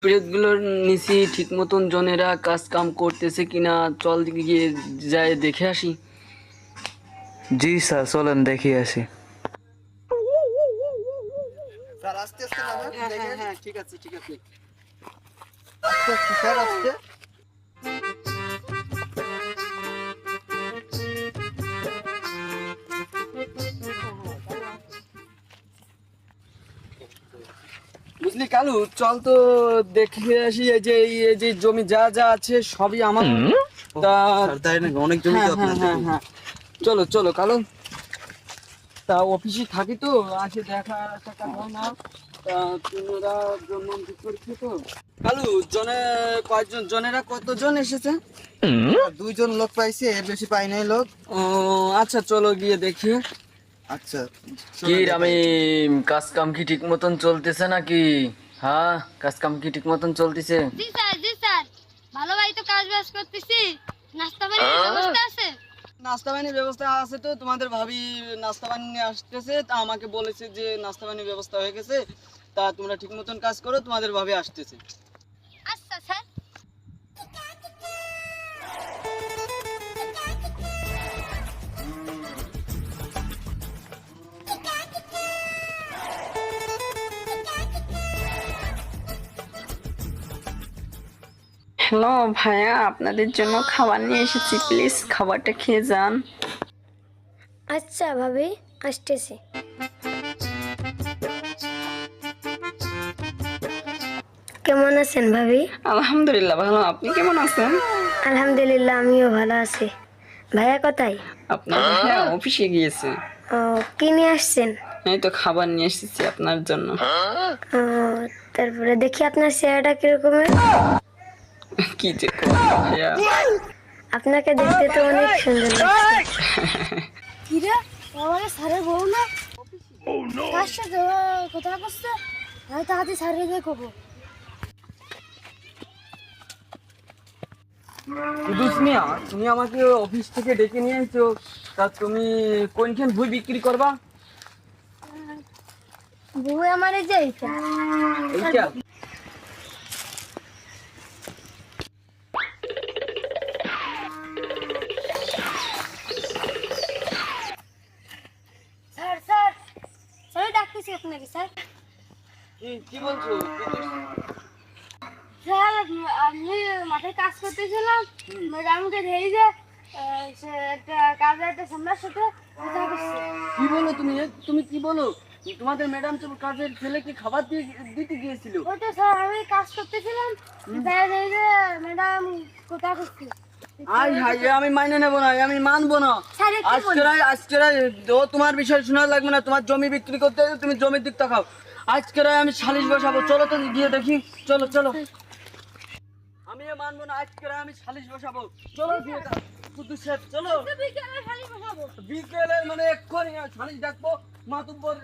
প্রেতগুলোর নিচে ঠিক মতন জনেরা কাজ কাম করতেছে কিনা, চল গিয়ে যায় দেখে আসি। জি স্যার, চলেন দেখি আসি। স্যার আস্তে আস্তে নামেন। হ্যাঁ ঠিক আছে আস্তে আস্তে স্যার আস্তে। বুঝলি কালু, চল তো দেখে আসি। এই যে জমি যা যা আছে সবই আমার। তা স্যার তাই নাকি? অনেক জমি তো আপনাদের। হ্যাঁ, চলো চলো কালু। তা অফিসে থাকি তো, আসে দেখা টাকা হয় না। তা তোমরা জন্ম ঠিক করছো তো কালু? জনেরা কতজন এসেছে? দুইজন লোক পাইছে, এর বেশি পাই নাই লোক। ও আচ্ছা, চলো গিয়ে দেখি। আচ্ছা কি আমি কাজ কাম কি ঠিক মতন চলতেছে নাকি? হ্যাঁ, কাজ কাম কি ঠিক মতন চলতেছে? জি স্যার, ভালোভাবে তো কাজ বাজ করতেছি। নাস্তা পানির ব্যবস্থা আছে? নাস্তা পানির ব্যবস্থা আছে তো, তোমাদের ভাবি নাস্তা পানি নিয়ে আসতেছে। তা আমাকে বলেছে যে নাস্তা পানির ব্যবস্থা হয়ে গেছে, তা তোমরা ঠিক মতন কাজ করো, তোমাদের ভাবি আসতেছে। আচ্ছা স্যার। হ্যালো ভাইয়া, আপনাদের জন্য খাবার নিয়ে এসেছি, প্লিজ খাবারটা খেয়ে যান। আচ্ছা ভাবি, আসতেছি। কেমন আছেন ভাবি? আলহামদুলিল্লাহ ভালো, আপনি কেমন আছেন? আলহামদুলিল্লাহ, আমিও ভালো আছি। ভাইয়া কোথায়? আপনার ভাইয়া অফিসে গিয়েছে। ও, কি নিয়ে আসছেন? এই তো খাবার নিয়ে এসেছি আপনার জন্য। ও, তারপরে দেখি আপনার চেহারাটা কিরকমের। কি যে করবো ভাইয়া। আপনাকে দেখতে তো অনেক সুন্দর লাগছে। কিরে, আমারে স্যারের বউ না? কার সাথে কথা করছে? আমি তাড়াতাড়ি স্যারের গিয়ে কব। কুদুস মিয়া, তুমি আমাকে অফিস থেকে ডেকে নিয়ে এসেছো। তা তুমি কোনখান বই বিক্রি করবা? বউ আমার এই যে এইটা। এইটা? স্যার স্যার, স্যার ডাকতেছি আপনাকে স্যার। কি বলছো কুদুস? স্যার আমি মাঠে কাজ করতেছিলাম, ম্যাডামকে ধরে যে সে একটা কাজে একটা সামলার সাথে কথা করছে। কি বলো তুমি? তুমি কি বলো? তোমাদের ম্যাডাম তো কাজের ছেলেকে খাবার দিতে গিয়েছিল। ওই তো স্যার, আমি কাজ করতেছিলাম, তাই ধরে যে ম্যাডাম কথা করছে। আই হাই, আমি মাইনে নেবো না, আমি মানবো না। স্যার, কি বলছেন? আজকের ও তোমার বিষয় শোনা লাগবে না। তোমার জমি বিক্রি করতে হলে তুমি জমির দিক তাকাও। আজকের আমি সালিশ বসাবো। চলো তো গিয়ে দেখি। চলো চলো। আমি মানবো না, আজকের আমি সালিশ বসাবো। চলো গিয়ে কুদ্দুস সাহেব, চলো। বিকেলে খালি বসাবো। বিকেলে মানে এক্ষুনি সালিশ ডাকবো। মাতুব্বর